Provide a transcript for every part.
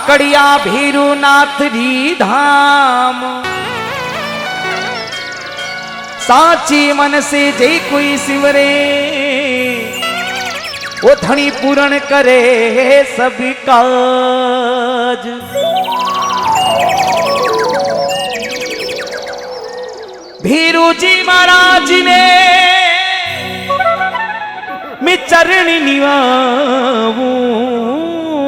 ताकड़िया भीरुनाथ री धाम साची मन से जे कोई शिवरे वो धनी पूर्ण करे सभी काज। भीरू जी महाराज ने मैं चरण निवाऊं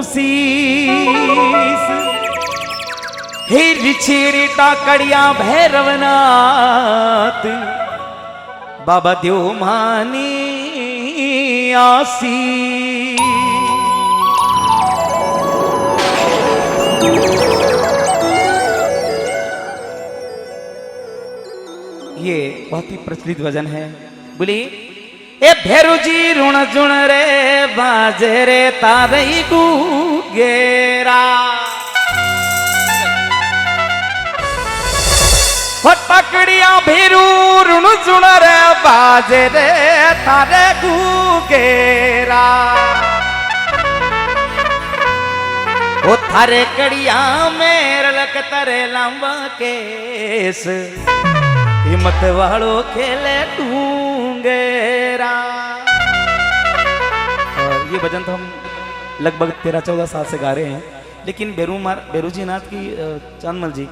शीस हे रिछेरे ताकड़िया भैरवनाथ बाबा देव मानी आसी। ये बहुत ही प्रचलित भजन है। बोली ए भैरू जी ऋण जुण रे बाजे रे तारई गुगेरा पकड़िया भैरू ऋण जुण रे बाजे रे तारे गुगेरा ओ थारे कड़िया मेरे लक तरे लंबा केस हिम्मत वालों खेले डूंगेरा। और ये भजन तो हम लगभग 13-14 साल से गा रहे हैं, लेकिन बेरूजी नाथ की चांदमल जी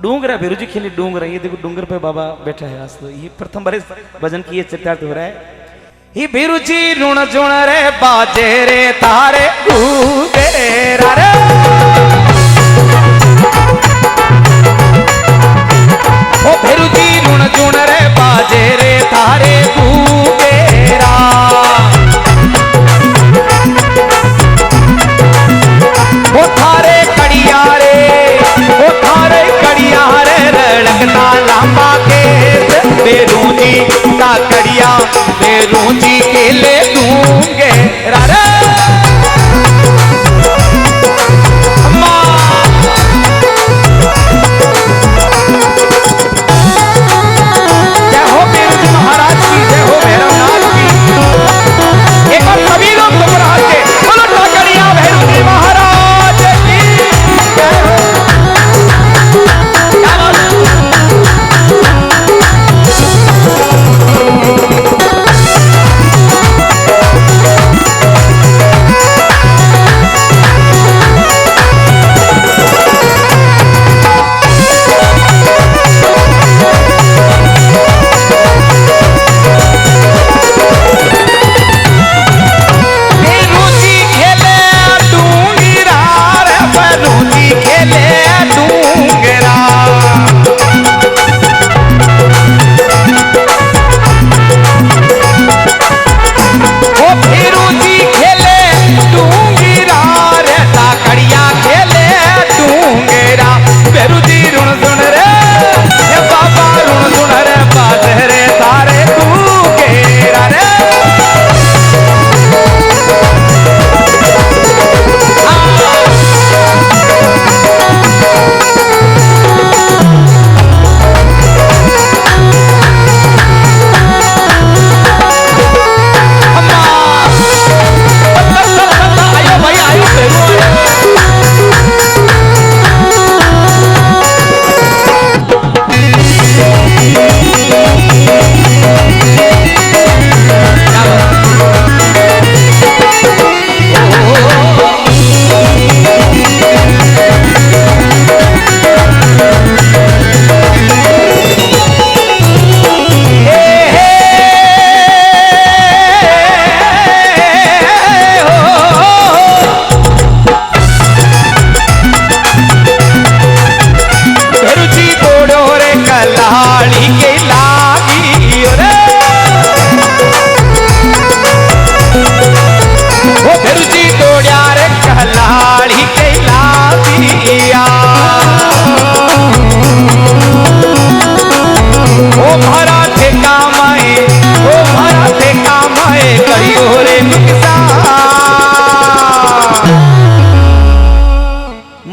डूंगरा बेरूजी खेले डूंगरा, ये देखो डूंगर पे बाबा बैठा है आज। तो ये प्रथम बार भजन की ये चित्रार्थ हो रहा है। ही बेरूजी ऋण जुण रे बाजे रे तारे डूंगेरा रे ओ भैरूजी ऋण जुण रे बाजे रे तारे गुगेरा ओ थारे कड़िया रे रड़कता लांबा के बेरूजी का कड़िया बेरूजी के ले दूंगे रे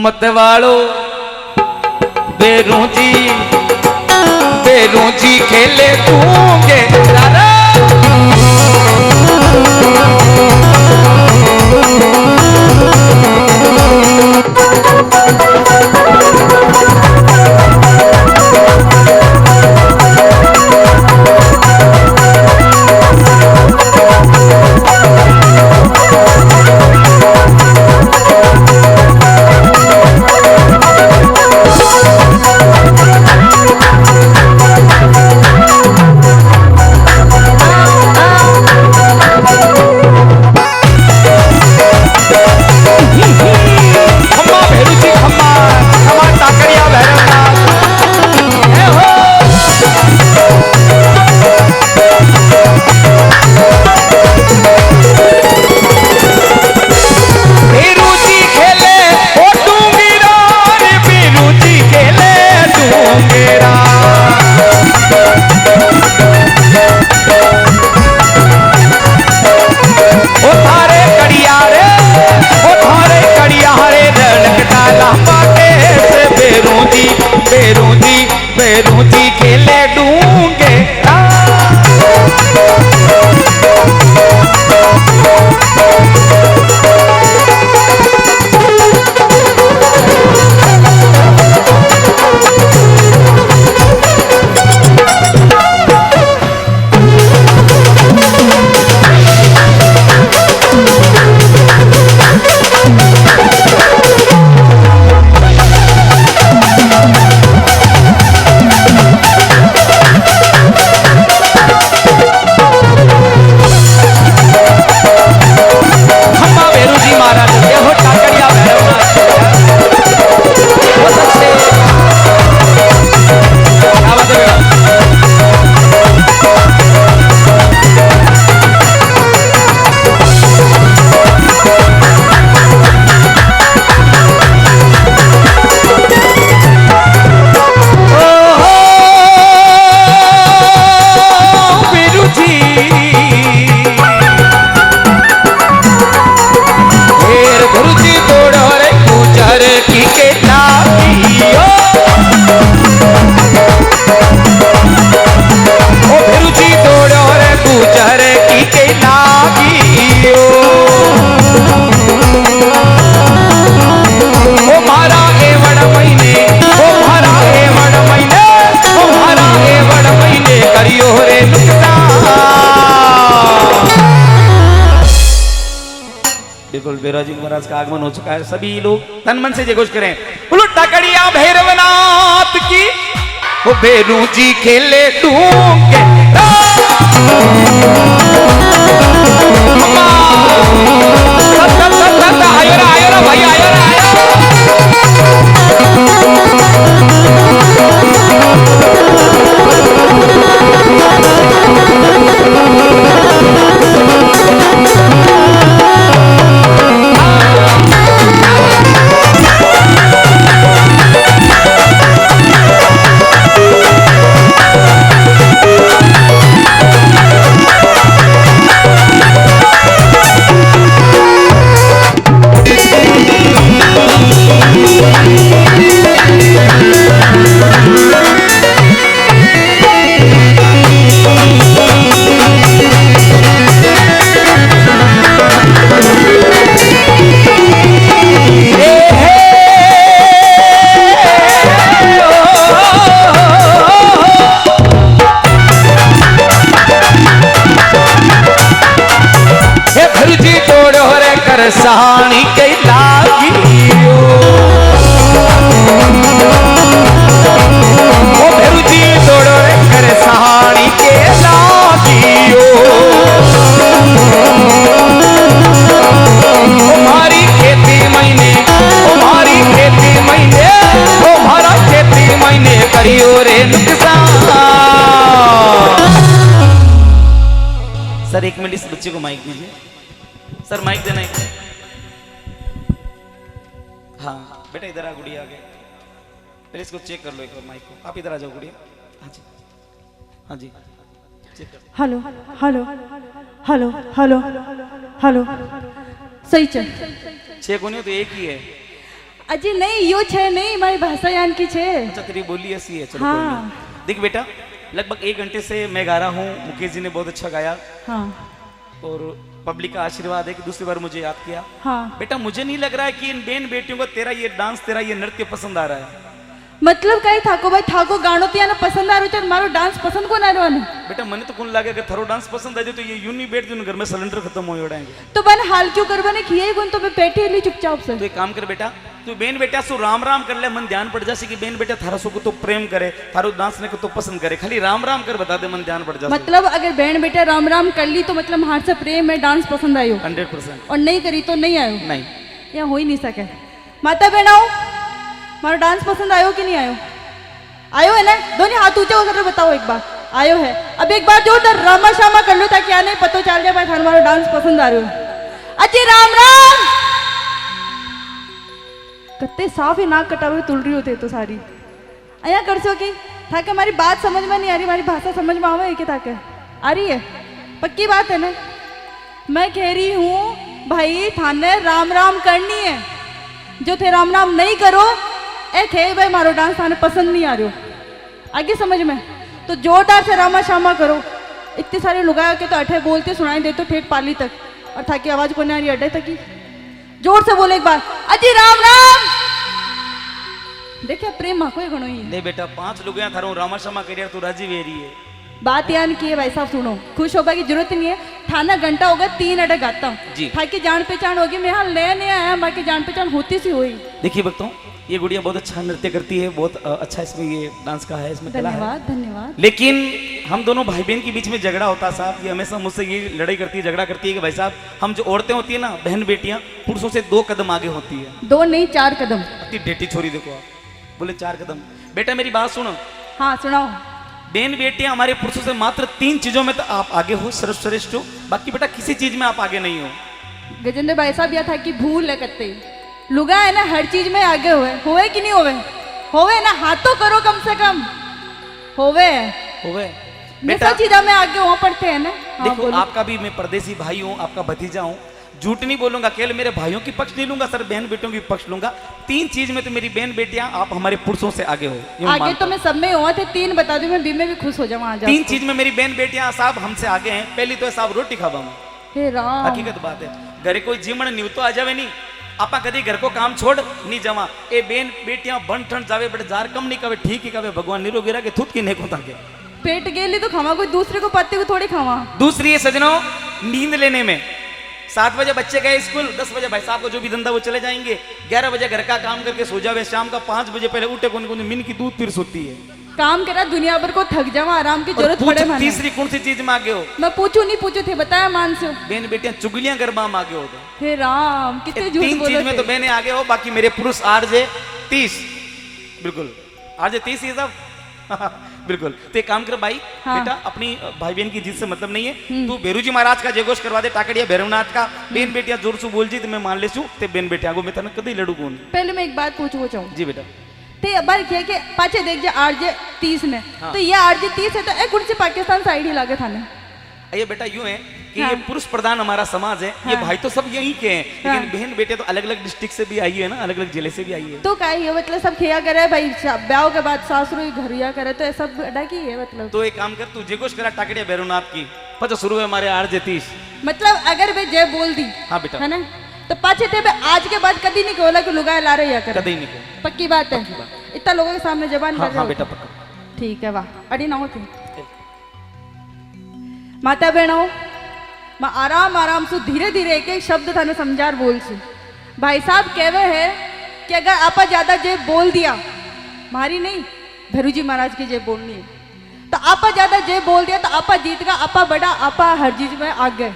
मत वालो बेरूजी खेले दूंगे बेरू जी खेले डूंगे बिल्कुल बेराजी महाराज का आगमन हो चुका है। सभी लोग तन मन से जय घोष करें, बोलो टाकड़िया भैरवनाथ की। वो बेरू जी खेले डूंगे आयो भाई आयो सानी के लागियो ओ भेरू जी तोड़ो रे कर सानी के लागियो हमारी खेती महीने हमारा खेती महीने करियो रे नुकसान। सर एक मिनट इस बच्चे को माइक दीजिए सर, माइक देना है। हाँ बेटा इधर आ गुड़िया आगे, पहले इसको चेक कर लो एक बार माइक को। आप इधर आ जाओ गुड़िया। हाँ जी हाँ जी चेक कर। Hello hello hello hello hello सही चल छे को नहीं तो एक ही है। अजी नहीं यो छे नहीं मारी भाषा यान की छे। अच्छा तेरी बोली ऐसी है। चलो हाँ। देख बेटा लगभग 1 घंटे से मैं गा रहा हूँ, मुकेश जी ने बहुत अच्छा गाया। हाँ। और पब्लिक का आशीर्वाद है कि दूसरी बार मुझे याद किया। हाँ। बेटा मुझे नहीं लग रहा है कि इन बेन बेटियों को तेरा ये डांस तेरा ये नृत्य पसंद आ रहा है। मतलब कई थाको भाई थाको गाणो तिया पसंद आ रहा है, मारो डांस पसंद को ना रहो। बेटा मने तो कौन लागे अगर थारो डांस पसंद आ जाए तो ये यूं नहीं बैठ दूं घर में सिलेंडर खत्म हो उड़ाएंगे। तो बन हाल क्यों करबा ने खिए गुन तो मैं बैठी ली चुपचाप से। तो एक काम कर बेटा, तू बेन बेटा सो राम राम कर ले, मन ध्यान पड़ जासे कि बेन बेटा थारा सो को तो प्रेम करे, थारो डांस ने को तो पसंद करे, खाली राम राम कर बता दे मन ध्यान पड़ जासे। मतलब अगर बहन बेटा राम राम कर ली तो मतलब हाथ से प्रेम है, डांस पसंद आयो 100%। और नहीं करी तो नहीं आयो। नहीं यहाँ हो ही नहीं सके। माता बहनाओ मारो डांस पसंद आयो कि नहीं आयो? आयो है ना? दोनों हाथ ऊंचे होकर बताओ एक बार आयो है। अब एक बार जोरदार रामा शामा कर लो ताकि आने पता चल जाए भाई हमारा डांस पसंद आ रहा है। अच्छी राम राम कत्ते साफ ही नाक कटावे तुल रही होते तो सारी अया कर सो की ताकि हमारी बात समझ में नहीं आ रही, हमारी भाषा समझ में आवे कि ताकि आ रही है? पक्की बात है ना? मैं कह रही हूँ भाई थाने राम राम करनी है। जो थे राम राम नहीं करो ए खे भाई मारो डांस थाने पसंद नहीं आ रही हो आगे समझ में तो जोरदार से रामा शामा करो। इतने सारे लुगाया के तो अठे बोलते सुनाई दे तो ठेठ पाली तक और था की आवाज को नहीं आ रही अड्डे तक ही जोर से बोले एक बार अजी राम राम। देखिए प्रेम माको घणो ही है। नहीं बेटा 5 लोग यहाँ थारो रामा शामा करियर तू राजी वेरी है। बात यान की है भाई साहब सुनो खुश होगा की जरूरत नहीं है थाना घंटा होगा 3 अड्डा गाता जी। था की जान पहचान होगी मैं हाल नया नया आया बाकी जान पहचान होती सी हुई। देखिए भक्तों ये गुड़िया बहुत अच्छा नृत्य करती है, बहुत अच्छा इसमें ये डांस का है, इसमें कला है। धन्यवाद धन्यवाद। लेकिन हम दोनों भाई बहन के बीच में झगड़ा होता है साहब, ये हमेशा मुझसे ये लड़ाई करती है, झगड़ा करती है कि भाई साहब हम जो औरतें होती है ना बहन बेटियां पुरुषों से 2 कदम आगे होती है। 2 नहीं 4 कदम। इतनी डेटी छोरी देखो आप, बोले 4 कदम। बेटा मेरी बात सुनो, हाँ सुनाओ। बहन बेटियां हमारे पुरुषों से मात्र 3 चीजों में तो आप आगे हो, सर्वश्रेष्ठ हो, बाकी बेटा किसी चीज में आप आगे नहीं हो। गजेंद्र भाई साहब यह था कि भूल है कत्ते लुगा है ना हर चीज में आगे होवे कि नहीं होवे ना हाथ तो करो कम से कम होवे बेटा चीजा में आगे हो पड़ते हैं ना। हाँ, देखो आपका भी मैं परदेसी भाई हूँ, आपका भतीजा हूँ, झूठ नहीं बोलूंगा, केवल मेरे भाइयों की पक्ष नहीं लूंगा सर, बहन बेटियों की पक्ष लूंगा। 3 चीज में तो मेरी बहन बेटियां आप हमारे पुरुषों से आगे हो। आगे तो मैं सब में हुआ थे, 3 बता दूं मैं भी में भी खुश हो जाऊँ। 3 चीज में मेरी बहन बेटियां साहब हमसे आगे हैं। पहली तो है साहब रोटी खावा में, हे राम हकीकत बात है, घरे कोई जीमण न्यू तो आ जावे नहीं, आपा कभी घर को काम छोड़ नहीं जमा ए बेन बेटियां बन ठंड जावे बट जार कम नहीं कवे ठीक ही कवे भगवान निरो गिरा के थुत की नेको ताके पेट गेली तो खावा कोई दूसरे को पत्ते को थोड़ी खावा। दूसरी है सजनों नींद लेने में, 7 बजे बच्चे गए स्कूल, 10 बजे भाई साहब को जो भी धंधा वो चले जाएंगे, 11 बजे घर का काम करके सो जावे, शाम का 5 बजे पहले उठे कौन कौन मिन की दूध फिर सोती है, काम करा दुनिया भर को थक जावा, आराम की जरूरत पड़े माने। तीसरी कौन सी चीज में आगे हो? मैं पूछू नहीं पूछू थे बताया मान से बहन बेटियां चुगलियां गरबा में आगे हो गए। हे राम कितने झूठ 3 बोले चीज में तो बहने आगे हो, बाकी मेरे पुरुष आरजे 30 बिल्कुल आरजे 30 ही सब बिल्कुल। तो एक काम कर भाई, हाँ। बेटा अपनी भाई बहन की जीत से मतलब नहीं है, तू बेरू जी महाराज का जयघोष करवा दे, टाकड़िया भैरवनाथ का, बहन बेटियां जोर से बोल जी तो मैं मान लेसू ते बहन बेटियां को मैं तने कभी लड़ू कौन। पहले मैं एक बात पूछू चाहूँ जी बेटा, ते बार किया कि पाचे देख जा आरजे 30 ने, हाँ। तो ये आरजे 30 है तो एक उनसे पाकिस्तान साइड ही लागे थाने। ये बेटा यूं है कि हाँ। ये पुरुष प्रधान हमारा समाज है, ये हाँ। भाई तो सब यहीं के हैं, हाँ। लेकिन बहन बेटे तो अलग अलग डिस्ट्रिक्ट से भी आई है ना, अलग अलग जिले से भी आई है। तो का ये मतलब सब खिया करे भाई ब्याह के बाद सासुर ही घरिया करे तो ऐसा अड्डा की है मतलब। तो एक काम कर तू जयघोष करा टाकड़िया भैरवनाथ की, पता शुरू है हमारे आरजे 30। मतलब अगर मैं जय बोल दी हाँ बेटा, है ना तो पाचे थे बे आज के बाद कभी नहीं बोला कि लुगाए ला रही है कर, कभी नहीं को। पक्की बात है, इतना लोगों के सामने जबान हाँ, कर रहे हाँ हो। बेटा पक्का। ठीक है वाह अड़ी ना होती माता बहनों मैं आराम आराम से धीरे धीरे एक एक शब्द थाने समझार बोल छू। भाई साहब कहवे है कि अगर आपा ज्यादा जे बोल दिया, मारी नहीं भैरू जी महाराज की जे बोलनी है, तो आपा ज्यादा जे बोल दिया तो आपा जीत गया, आपा बड़ा आपा हर चीज में आ गए।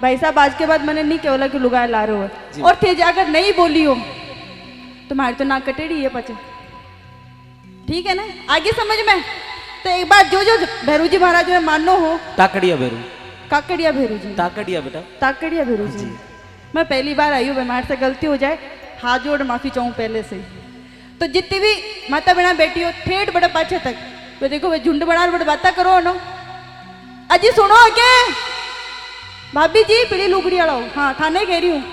भाई साहब आज के बाद मैंने नहीं केवला कि लुगाए ला रहे हो, और थे अगर नहीं बोली हो तुम्हारी तो नाक कटेड़ी है पचे, ठीक है ना आगे समझ में। तो एक बार जो जो भैरू जी महाराज में मानो हो, टाकड़िया भैरू, काकड़िया भैरू जी, टाकड़िया बेटा, ताकड़िया भैरू जी। मैं पहली बार आई हूँ, बीमार से गलती हो जाए हाथ जोड़ माफी चाहूँ पहले से। तो जितनी भी माता बहना बेटी हो ठेठ बड़े पाछे तक तो देखो वे झुंड बना बड़े बातें करो ना। अजी सुनो आगे भाभी जी पीली लुगड़ी वाला हो, हाँ खाने कह रही हूँ,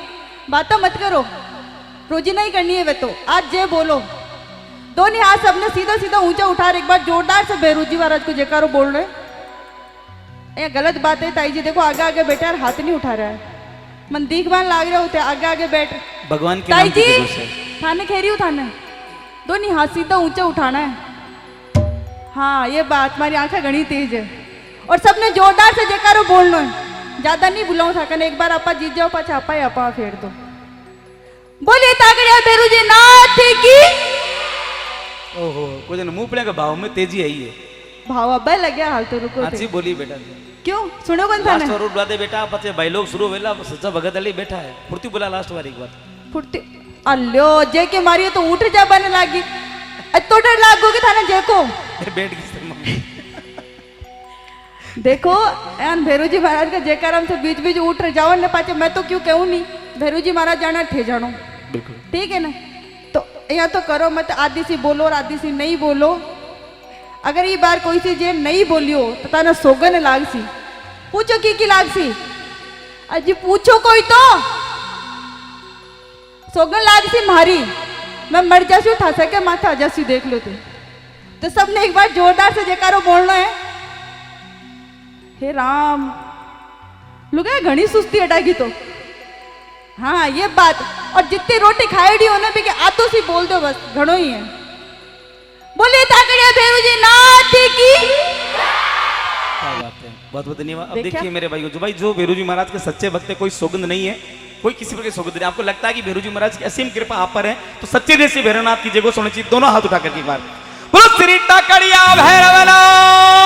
बातें मत करो, रोजी नहीं करनी है वे तो आज जे बोलो। दोनों हाथ सबने सीधा सीधा ऊंचा उठा एक बार जोरदार से भैरू जी महाराज को जयकारो बोल रहे। ये गलत बात है ताई जी, देखो आगे आगे बैठे और हाथ नहीं उठा रहा है, मन दीखबान लाग रहे होते आगे आगे बैठ। भगवान के ताई नाम जी की जगह से। थाने कह रही हूँ थाने दोनों हाथ सीधा ऊंचा उठाना है। हाँ ये बात हमारी आंखें घनी तेज है और सबने जोरदार से जयकारो बोलना है, ज्यादा नहीं बुलाऊं था कने एक बार आपा जीत जाओ पाछा आपा ही आपा फेर दो। बोलिए ताकड़िया भैरू जी नाथ की। ओहो कुछ मुंह पड़े का भाव में तेजी आई है, भाव अब लग गया हाल तो रुको अच्छी बोली बेटा, क्यों सुनो कौन था लास्ट वार दे बेटा पचे भाई लोग शुरू वेला सच्चा भगत अली बैठा है, फुर्ती बोला लास्ट बार एक बार फुर्ती अल्लो जे के मारियो तो उठ जा बने लागी तो डर लागोगे थाने जे को बैठ गई देखो यान भैरू जी महाराज का जयकार हम से बीच बीच उठ जाओ न पाचे, मैं तो क्यों कहूँ नहीं भैरू जी महाराज जाना थे जानो बिल्कुल ठीक है ना। तो यहाँ तो करो मत आधी सी बोलो और आधी सी नहीं बोलो। अगर ये बार कोई सी जे नहीं बोलियो तो ताना सोगन लाग सी, पूछो की लाग सी, अजी पूछो कोई तो सोगन लाग सी मारी मैं मर जासू था सके माथा जासू देख लो तो सबने एक बार जोरदार से जयकारो बोलना है। हे राम लुगाई घनी सुस्ती अटागी तो हाँ ये बात। और जितनी रोटी खाएडी होने भी के आतो सी बोल दो बस घणो ही है। बोलिए ताकड़िया भैरू जी नाथ की। क्या बात है, बहुत बहुत धन्यवाद। अब देखिए मेरे भाइयों, जो भाई जो भैरू जी महाराज के सच्चे भक्त है, कोई सौगंध नहीं है, कोई किसी प्रकार की सौगंध नहीं। आपको लगता है कि भैरू जी महाराज की असीम कृपा आप पर है, तो सच्चे दिल से भैरवनाथ की जय को सुननी चाहिए। दोनों हाथ उठा कर एक बार बोलो श्री ताकड़िया भैरवनाथ।